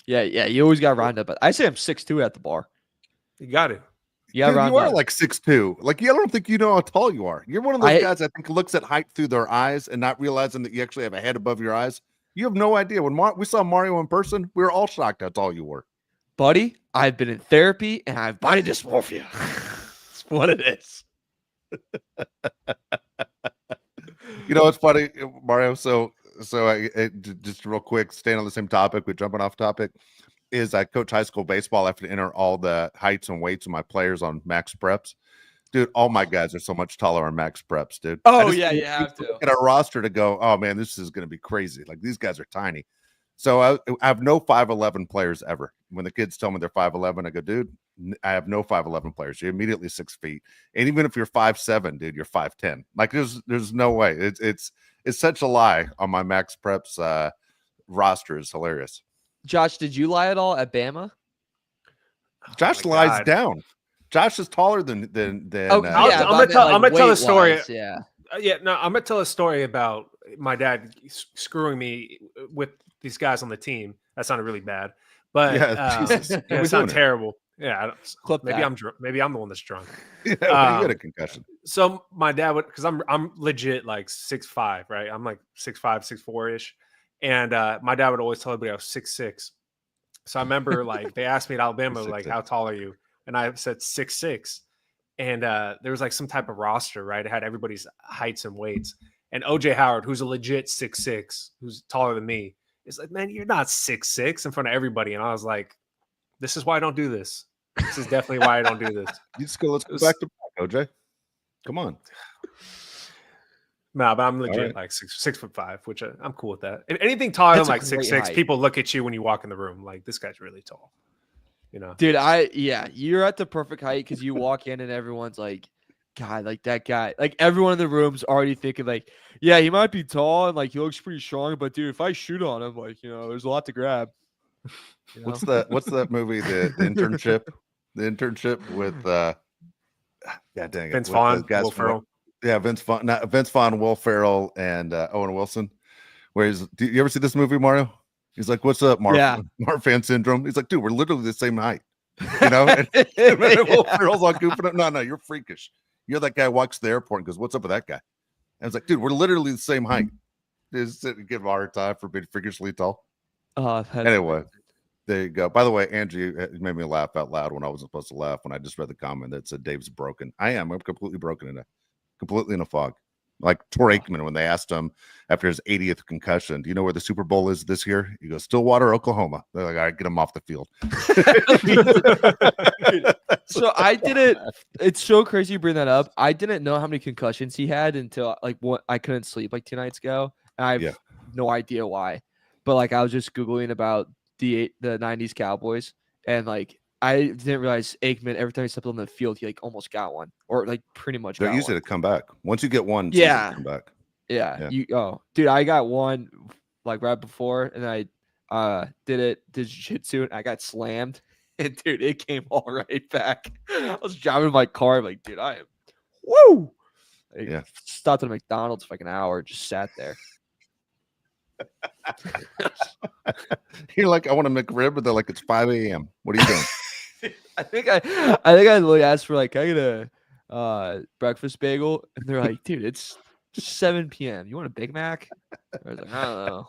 Yeah. You always got to round up. I say I'm 6'2" at the bar. You got to. Yeah, dude, you are like 6'2". Like, I don't think you know how tall you are. You're one of those guys I think looks at height through their eyes and not realizing that you actually have a head above your eyes. You have no idea. When we saw Mario in person, we were all shocked how tall you were. Buddy, I've been in therapy and I have body dysmorphia. That's what it is. You know, it's funny, Mario. So I just real quick, staying on the same topic, we're jumping off topic. Is I coach high school baseball. I have to enter all the heights and weights of my players on max preps. Dude, all my guys are so much taller on max preps, dude. Oh, yeah, you have to. Look at our roster to go, oh, man, this is going to be crazy. Like, these guys are tiny. So I have no 5'11" players ever. When the kids tell me they're 5'11", I go, dude, I have no 5'11" players. You're immediately 6 feet. And even if you're 5'7", dude, you're 5'10". Like, there's no way. It's such a lie on my max preps roster. Is hilarious. Josh, did you lie at all at Bama? Josh lies down. Josh is taller than. I'm gonna tell a story. Yeah. No, I'm gonna tell a story about my dad screwing me with these guys on the team. That sounded really bad, but it sounded terrible. Yeah, maybe I'm drunk. Maybe I'm the one that's drunk. Yeah, you had a concussion. So my dad would, because I'm legit like 6'5", right? I'm like 6'5", 6'4" ish. And my dad would always tell everybody I was 6'6". So I remember like they asked me at Alabama, like, how tall are you? And I said 6'6". And there was like some type of roster, right? It had everybody's heights and weights. And OJ Howard, who's a legit 6'6", who's taller than me, is like, man, you're not 6'6" in front of everybody. And I was like, this is why I don't do this. This is definitely why I don't do this. Let's go back to back, OJ. Come on. No, but I'm legit like 6'5", which I'm cool with that. If anything taller than like 6'6", people look at you when you walk in the room like, this guy's really tall. You know, dude, you're at the perfect height because you walk in and everyone's like, God, like that guy, like everyone in the room's already thinking like, yeah, he might be tall and like he looks pretty strong, but dude, if I shoot on him, like, you know, there's a lot to grab. You know? What's that movie? The internship, with God dang it, Vince Vaughn, Will Ferrell. Yeah, Vince Vaughn, Will Ferrell, and Owen Wilson. Where do you ever see this movie, Mario? He's like, "What's up, Mark? Yeah. Mark fan syndrome." He's like, "Dude, we're literally the same height." You know, and Will Ferrell's all goofing up. No, you're freakish. You're that guy who walks to the airport and goes, "What's up with that guy?" And I was like, "Dude, we're literally the same height." Just give him a hard time for being freakishly tall. Anyway, there you go. By the way, Angie made me laugh out loud when I wasn't supposed to laugh when I just read the comment that said Dave's broken. I'm completely broken completely in a fog. Like Tor Aikman when they asked him after his 80th concussion, do you know where the Super Bowl is this year? He goes, Stillwater, Oklahoma. They're like, all right, get him off the field. So I didn't. It's so crazy you bring that up. I didn't know how many concussions he had until I couldn't sleep like 2 nights ago. And I have no idea why. But like I was just Googling about the 90s Cowboys and like I didn't realize Aikman, every time he stepped on the field, he like almost got one or like pretty much They're easy to come back. Once you get one, it's easy to come back. Yeah. Dude, I got one like right before and I did jiu-jitsu and I got slammed. And dude, it came all right back. I was driving my car, like, dude, I am woo. I stopped at a McDonald's for like an hour, just sat there. You're like, I want a McRib, but they're like, it's 5 a.m. What are you doing? I think I literally asked for like, can I get a breakfast bagel? And they're like, dude, it's 7 p.m. You want a Big Mac? I was like, I don't know.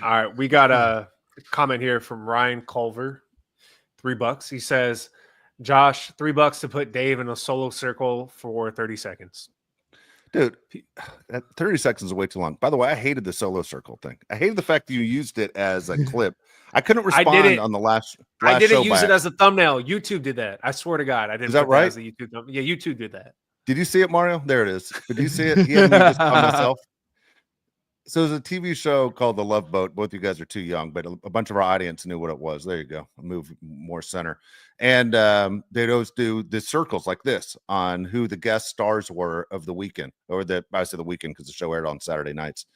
All right, we got a comment here from Ryan Culver, $3. He says, Josh, $3 to put Dave in a solo circle for 30 seconds. Dude, 30 seconds is way too long. By the way, I hated the solo circle thing. I hated the fact that you used it as a clip. I couldn't respond on the last I didn't use it as a thumbnail. YouTube did that. I swear to God. I didn't. Is that right? As a YouTube thumbnail. Yeah, YouTube did that. Did you see it, Mario? There it is. Did you see it? He had me just on myself. So there's a TV show called The Love Boat. Both you guys are too young, but a bunch of our audience knew what it was. There you go. I'll move more center. And they'd always do the circles like this on who the guest stars were of the weekend, or I say the weekend because the show aired on Saturday nights.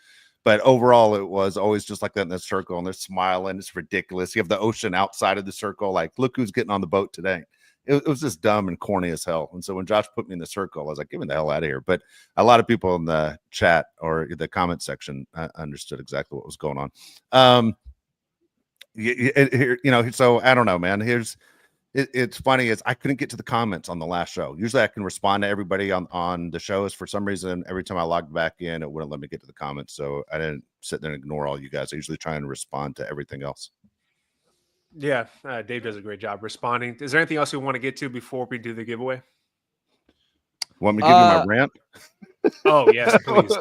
But overall, it was always just like that in the circle, and they're smiling. It's ridiculous. You have the ocean outside of the circle. Like, look who's getting on the boat today. It was just dumb and corny as hell. And so when Josh put me in the circle, I was like, get me the hell out of here. But a lot of people in the chat or the comment section understood exactly what was going on. So I don't know, man. It's funny is I couldn't get to the comments on the last show. Usually I can respond to everybody on the shows. For some reason, every time I logged back in, it wouldn't let me get to the comments. So I didn't sit there and ignore all you guys. I usually try and respond to everything else. Yeah, Dave does a great job responding. Is there anything else you want to get to before we do the giveaway? Want me to give you my rant? Oh, yes, please.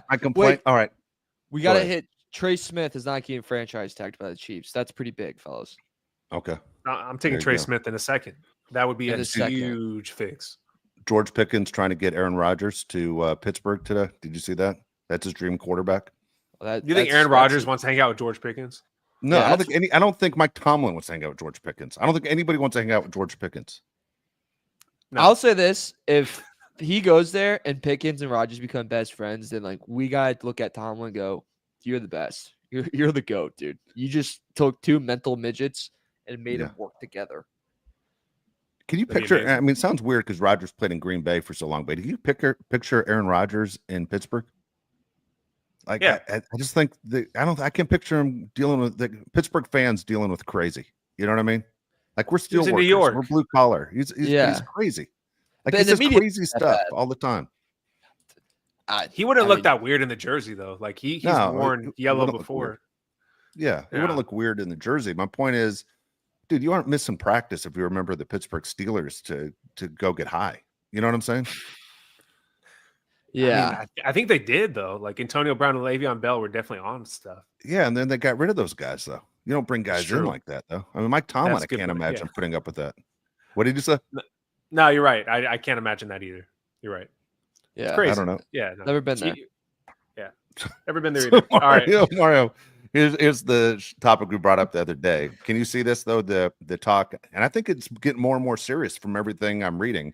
My complaint. All right. We got to hit Trey Smith is not getting franchise tagged by the Chiefs. That's pretty big, fellas. Okay. I'm taking Trey Smith in a second. That would be a huge fix. George Pickens trying to get Aaron Rodgers to Pittsburgh today. Did you see that? That's his dream quarterback. You think Aaron Rodgers wants to hang out with George Pickens? No, I don't think Mike Tomlin wants to hang out with George Pickens. I don't think anybody wants to hang out with George Pickens. No. I'll say this: if he goes there and Pickens and Rodgers become best friends, then like we gotta look at Tomlin and go, "You're the best. You're the GOAT, dude. You just took two mental midgets and made them work together." Can you picture? I mean, it sounds weird because Rodgers played in Green Bay for so long, but do you picture Aaron Rodgers in Pittsburgh? Like, I just think I can't picture him dealing with the Pittsburgh fans dealing with crazy. You know what I mean? Like we're still in New York. We're blue collar. He's crazy. Like he says crazy stuff all the time. He wouldn't look that weird in the jersey though. Like he's worn yellow before. Yeah, it wouldn't look weird in the jersey. My point is, dude, you aren't missing practice if you remember the Pittsburgh Steelers to go get high. You know what I'm saying? Yeah, I think they did though. Like Antonio Brown and Le'Veon Bell were definitely on stuff. Yeah, and then they got rid of those guys though. You don't bring guys in like that though. I mean, Mike Tomlin, I can't imagine putting up with that. What did you say? No, you're right. I can't imagine that either. You're right. Yeah, it's crazy. I don't know. Yeah, never been there. Yeah, never been there either. All right, Mario. Here's the topic we brought up the other day. Can you see this though? The talk, and I think it's getting more and more serious from everything I'm reading.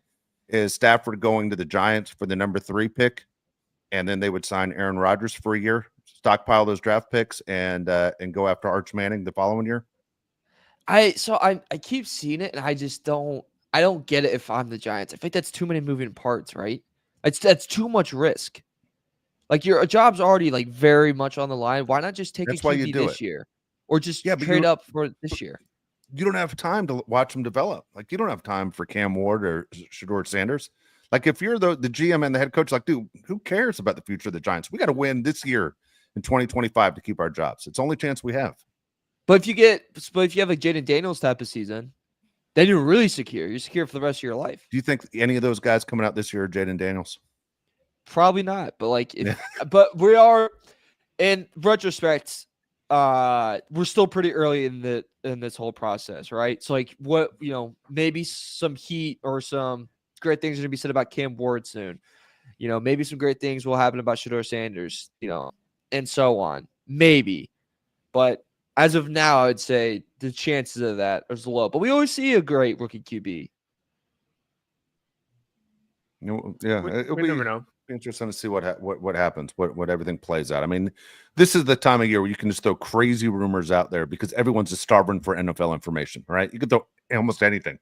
Is Stafford going to the Giants for the number 3 pick, and then they would sign Aaron Rodgers for a year, stockpile those draft picks, and go after Arch Manning the following year? I keep seeing it, and I just don't get it. If I'm the Giants, I think that's too many moving parts, right? That's too much risk. Like your job's already like very much on the line. Why not just take a QB this year, or just trade up for this year? You don't have time to watch them develop. Like you don't have time for Cam Ward or Shedeur Sanders. Like if you're the GM and the head coach, like, dude, who cares about the future of the Giants? We got to win this year in 2025 to keep our jobs. It's the only chance we have. But if you have like Jaden Daniels type of season, then you're really secure. You're secure for the rest of your life. Do you think any of those guys coming out this year are Jaden Daniels? Probably not. But like, but we are in retrospect. We're still pretty early in this whole process, right? So like, what maybe some heat or some great things are gonna be said about Cam Ward soon. Maybe some great things will happen about Shedeur Sanders. And so on. Maybe, but as of now, I'd say the chances of that are low. But we always see a great rookie QB. Yeah, we never know. Interesting to see what happens, what everything plays out. I mean, this is the time of year where you can just throw crazy rumors out there because everyone's just starving for NFL information, right? You could throw almost anything.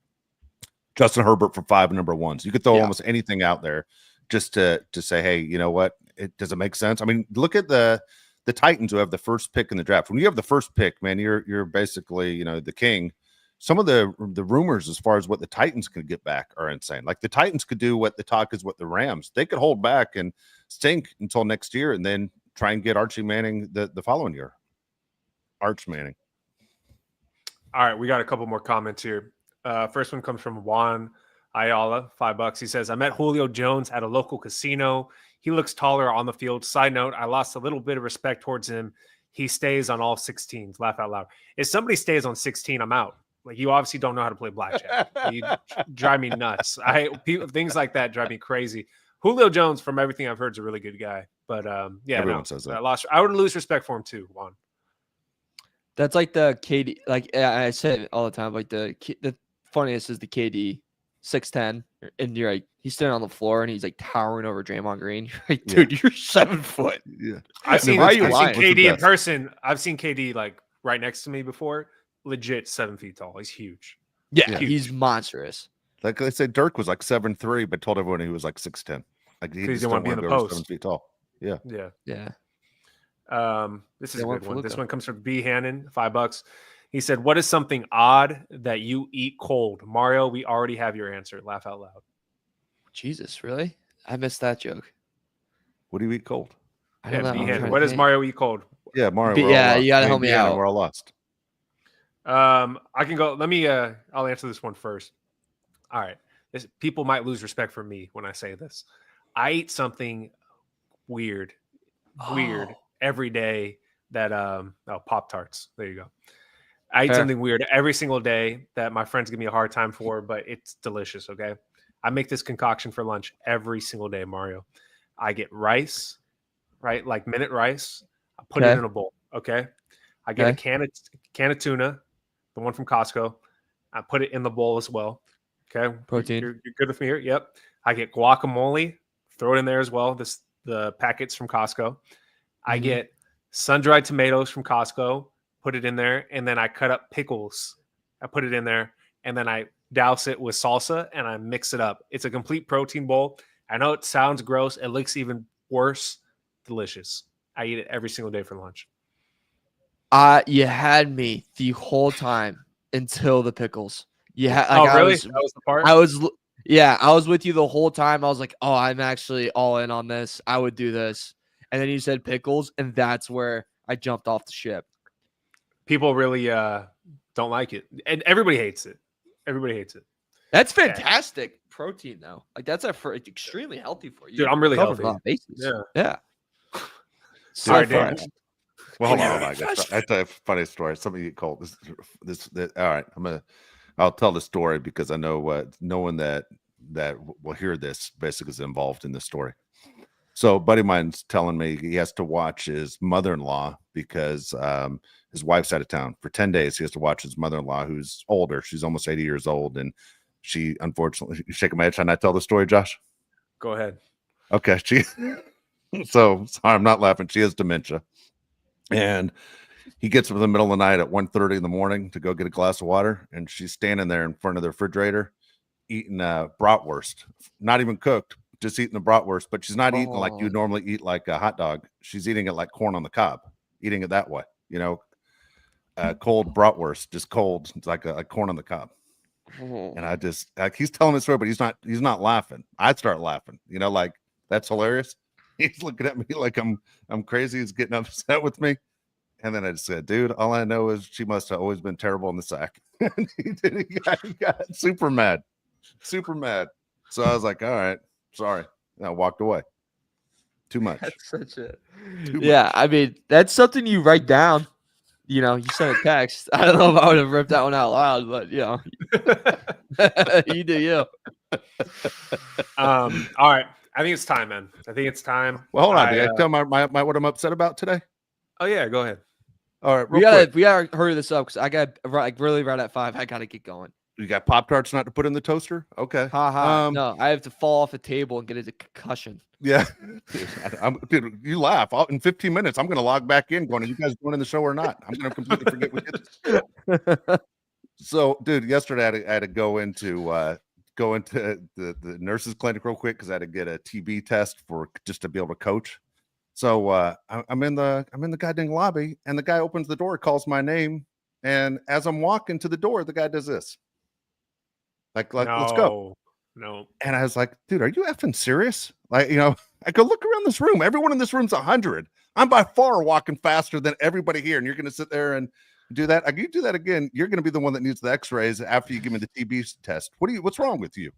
Justin Herbert for 5 number 1s. You could throw almost anything out there just to say, hey, you know what? Does it make sense? I mean, look at the Titans who have the first pick in the draft. When you have the first pick, man, you're basically the king. Some of the rumors as far as what the Titans could get back are insane. Like the Titans could do what the talk is what the Rams. They could hold back and stink until next year and then try and get Archie Manning the following year. Arch Manning. All right, we got a couple more comments here. First one comes from Juan Ayala, $5. He says, I met Julio Jones at a local casino. He looks taller on the field. Side note, I lost a little bit of respect towards him. He stays on all 16s. Laugh out loud. If somebody stays on 16, I'm out. Like, you obviously don't know how to play blackjack. You drive me nuts. Things like that drive me crazy. Julio Jones, from everything I've heard, is a really good guy. But everyone says that. I would lose respect for him too, Juan. That's like the KD. Like I say it all the time. Like the funniest is the KD 6'10", and you're like, he's standing on the floor and he's like towering over Draymond Green. You're like, Yeah. dude, you're 7 foot. Yeah. I've seen, why are you I've seen lying? KD in Best. person. I've seen KD like right next to me before. Legit 7 feet tall. He's huge. Yeah, Huge. he's monstrous. Like they said, Dirk was like 7'3", but told everyone he was like 6'10". Like he Because just he didn't want didn't to be in want to the be over post. 7 feet tall. Yeah. Yeah. Yeah. This is They a went good for one. This Luka. one comes from B Hannon, $5. He said, "What is something odd that you eat cold?" Mario, we already have your answer. Laugh out loud. Jesus, really? I missed that joke. What do you eat cold? I don't Yeah, know. B I'm Hannon. trying What to does think. Mario eat cold? Yeah, Mario. But we're all yeah, lost. you gotta Me help and me Deanna, out. We're all lost. I can go. Let me. I'll answer this one first. All right. People might lose respect for me when I say this. I eat something weird Oh. every day. That Pop-Tarts. There you go. I eat Fair. something weird every single day that my friends give me a hard time for, but it's delicious. Okay. I make this concoction for lunch every single day, Mario. I get rice, right? Like minute rice. I put it Okay. in a bowl. Okay. I get a can of tuna, the one from Costco. I put it in the bowl as well. Okay. Protein. You're good with me here? Yep. I get guacamole, throw it in there as well. The packets from Costco. I Mhm. get sun-dried tomatoes from Costco, put it in there, and then I cut up pickles. I put it in there, and then I douse it with salsa, and I mix it up. It's a complete protein bowl. I know it sounds gross. It looks even worse. Delicious. I eat it every single day for lunch. You had me the whole time until the pickles. Yeah, Oh, really? That was the part? I was with you the whole time. I was like, oh, I'm actually all in on this. I would do this. And then you said pickles, and that's where I jumped off the ship. People really don't like it. And everybody hates it. Everybody hates it. That's fantastic protein, though. Like that's extremely healthy for you. Dude, I'm really Covered healthy. a lot of bases. Yeah. So All right, fun. Dan. Well, hold on. I tell you a funny story. Something you called this. All right, I'll tell the story because I know no one that will hear this basically is involved in this story. So, a buddy of mine's telling me he has to watch his mother-in-law because his wife's out of town for 10 days. He has to watch his mother-in-law, who's older. She's almost 80 years old, and she unfortunately shaking my head. Should I tell the story, Josh? Go ahead. Okay, so sorry, I'm not laughing. She has dementia. And he gets up in the middle of the night at 1:30 in the morning to go get a glass of water. And she's standing there in front of the refrigerator eating bratwurst, not even cooked, just eating the bratwurst. But she's not eating like you normally eat like a hot dog. She's eating it like corn on the cob, eating it that way, cold bratwurst, just cold. It's like corn on the cob. And I just he's telling the story, but he's not laughing. I'd start laughing, like that's hilarious. He's looking at me like I'm crazy. He's getting upset with me. And then I just said, dude, all I know is she must have always been terrible in the sack. And he got super mad. So I was like, all right, sorry. And I walked away. Too much. That's such a Too yeah. I mean, that's something you write down. You send a text. I don't know if I would have ripped that one out loud, but you do you. All right. I think it's time, man. I think it's time. Well, hold on. Did I tell my what I'm upset about today? Oh yeah, go ahead. All right, We gotta hurry this up because I got really right at 5. I gotta get going. You got Pop-Tarts not to put in the toaster? Okay. Ha. No, I have to fall off a table and get a concussion. Yeah. Dude, you laugh. In 15 minutes, I'm going to log back in going, are you guys going in the show or not? I'm going to completely forget we did. So, dude, yesterday I had to go into the nurse's clinic real quick because I had to get a TB test just to be able to coach. So I'm in the goddamn lobby, and the guy opens the door, calls my name, and as I'm walking to the door, the guy does this. Like let's go. No. And I was like, dude, are you effing serious? Like, I go look around this room. Everyone in this room's 100. I'm by far walking faster than everybody here. And you're going to sit there and do that. You do that again, you're going to be the one that needs the x-rays after you give me the TB test. What's wrong with you?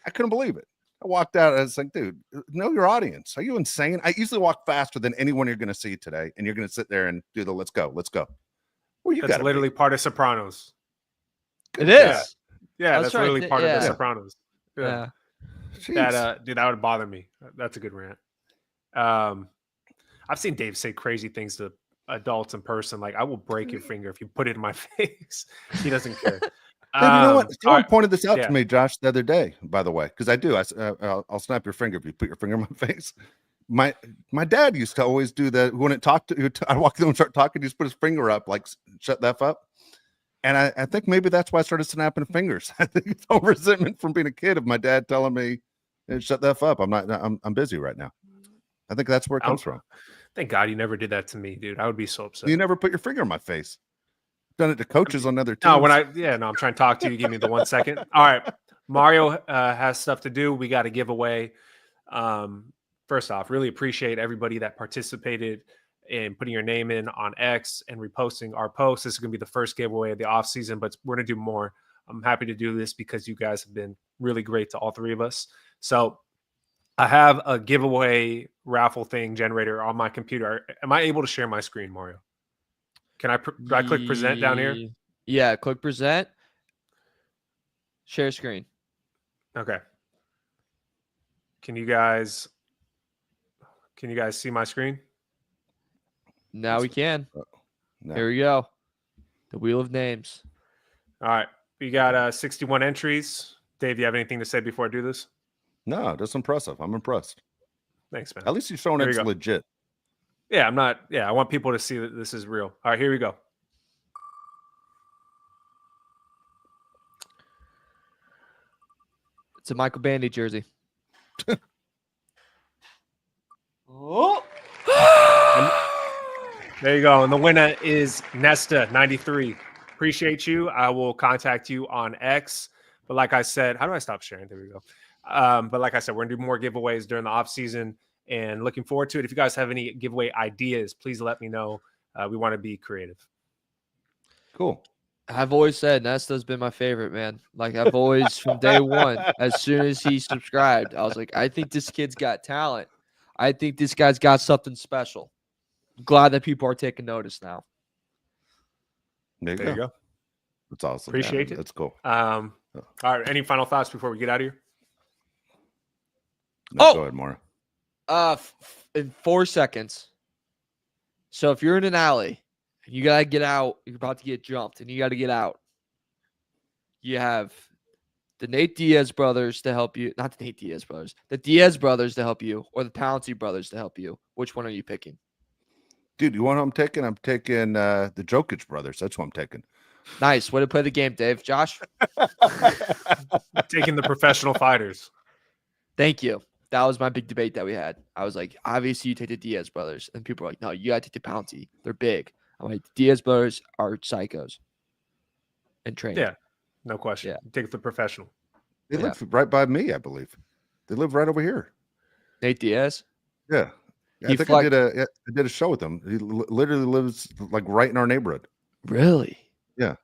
I couldn't believe it. I walked out. I was like, dude, know your audience. Are you insane? I usually walk faster than anyone you're going to see today. And you're going to sit there and do the let's go. Well, That's literally part of Sopranos. It is. Yeah, that's literally part of the Sopranos. Yeah. That dude, that would bother me. That's a good rant. I've seen Dave say crazy things to adults in person. Like, I will break your finger if you put it in my face. He doesn't care. Dude, you know what? Someone right. pointed this out Yeah. to me, Josh, the other day, by the way, because I do. I'll snap your finger if you put your finger in my face. My dad used to always do that. When it talked to, I walk in and start talking, he just put his finger up, like, shut that up. And I think maybe that's why I started snapping fingers. I think it's all resentment from being a kid of my dad telling me, hey, shut that up. I'm busy right now. I think that's where it comes from. Thank God you never did that to me, dude. I would be so upset. You never put your finger in my face. Done it to coaches on other teams. No, I'm trying to talk to you. Give me the 1 second. All right. Mario has stuff to do. We got a giveaway. First off, really appreciate everybody that participated in putting your name in on X and reposting our posts. This is going to be the first giveaway of the off season, but we're going to do more. I'm happy to do this because you guys have been really great to all three of us. So I have a giveaway raffle thing generator on my computer. Am I able to share my screen, Mario? Do I click present down here? Yeah, click present. Share screen. Okay. Can you guys see my screen? Now we can. No. Here we go. The wheel of names. All right. We got 61 entries. Dave, do you have anything to say before I do this? No, that's impressive. I'm impressed. Thanks, man. At least you're showing There it's you go. legit. Yeah, I'm not. Yeah, I want people to see that this is real. All right, here we go. It's a Michael Bandy jersey. Oh. There you go. And the winner is Nesta 93. Appreciate you. I will contact you on X. But like I said, how do I stop sharing? There we go. But like I said, we're going to do more giveaways during the off season and looking forward to it. If you guys have any giveaway ideas, please let me know. We want to be creative. Cool. I've always said Nesta's been my favorite, man. Like I've always, from day one, as soon as he subscribed, I was like, I think this kid's got talent. I think this guy's got something special. Glad that people are taking notice now. There you go. That's awesome. Appreciate it. That's cool. All right. Any final thoughts before we get out of here? No, go ahead, Maura. In 4 seconds. So if you're in an alley and you gotta get out, you're about to get jumped, and you gotta get out. You have the Nate Diaz brothers to help you. Not the Nate Diaz brothers. The Diaz brothers to help you, or the Pouncey brothers to help you. Which one are you picking? Dude, you want who I'm taking? I'm taking the Jokic brothers. That's what I'm taking. Nice. Way to play the game, Dave. Josh? Taking the professional fighters. Thank you. That was my big debate that we had. I was like, obviously you take the Diaz brothers. And people were like, no, you got to take the Pouncey. They're big. I'm like, the Diaz brothers are psychos and trained. Yeah, no question. Yeah. Take the professional. They live right by me, I believe. They live right over here. Nate Diaz? Yeah. I think I did a show with him. He literally lives like right in our neighborhood. Really? Yeah.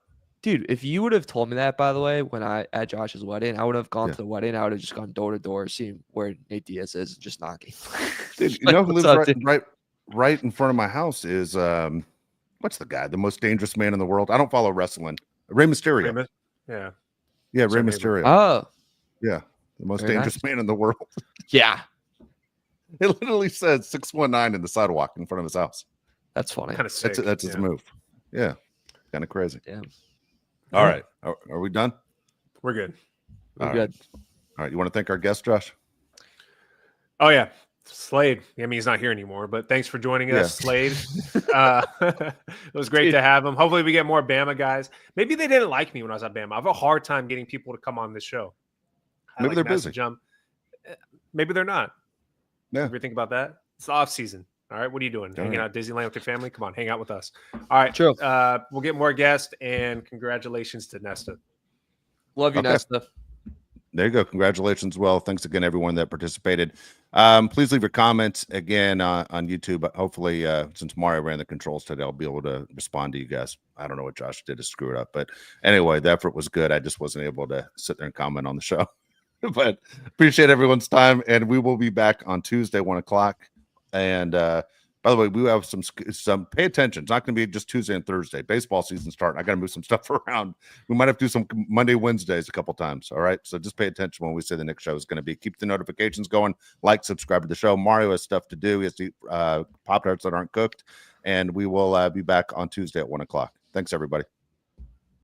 Dude, if you would have told me that, by the way, when I at Josh's wedding, I would have gone to the wedding. I would have just gone door to door, seeing where Nate Diaz is, and just knocking. Dude, you know who lives right in front of my house is what's the guy? The most dangerous man in the world. I don't follow wrestling. Rey Mysterio. Yeah, Rey Mysterio. Oh, yeah, the most Very dangerous man in the world. yeah. It literally says 619 in the sidewalk in front of his house. That's funny. kind of sick. That's his move. Yeah, kind of crazy. Yeah. All right, are we done? We're good. We're good. All right, you want to thank our guest, Josh? Oh yeah, Slade. I mean, he's not here anymore, but thanks for joining us, Slade. It was great to have him. Hopefully, we get more Bama guys. Maybe they didn't like me when I was at Bama. I have a hard time getting people to come on this show. Maybe they're busy. Maybe they're not. Yeah. Ever think about that? It's the off season. All right, what are you doing? Hanging out at Disneyland with your family? Come on, hang out with us. All right, True. We'll get more guests, and congratulations to Nesta. Love you, Nesta. There you go. Congratulations. Well, thanks again, everyone that participated. Please leave your comments again on YouTube. Hopefully, since Mario ran the controls today, I'll be able to respond to you guys. I don't know what Josh did to screw it up, but anyway, the effort was good. I just wasn't able to sit there and comment on the show. But appreciate everyone's time, and we will be back on Tuesday, 1 o'clock. And by the way, we have some pay attention. It's not going to be just Tuesday and Thursday. Baseball season starting. I got to move some stuff around. We might have to do some Monday, Wednesdays a couple times. All right. So just pay attention when we say the next show is going to be. Keep the notifications going. Like, subscribe to the show. Mario has stuff to do. He has to eat Pop-Tarts that aren't cooked. And we will be back on Tuesday at 1 o'clock. Thanks, everybody.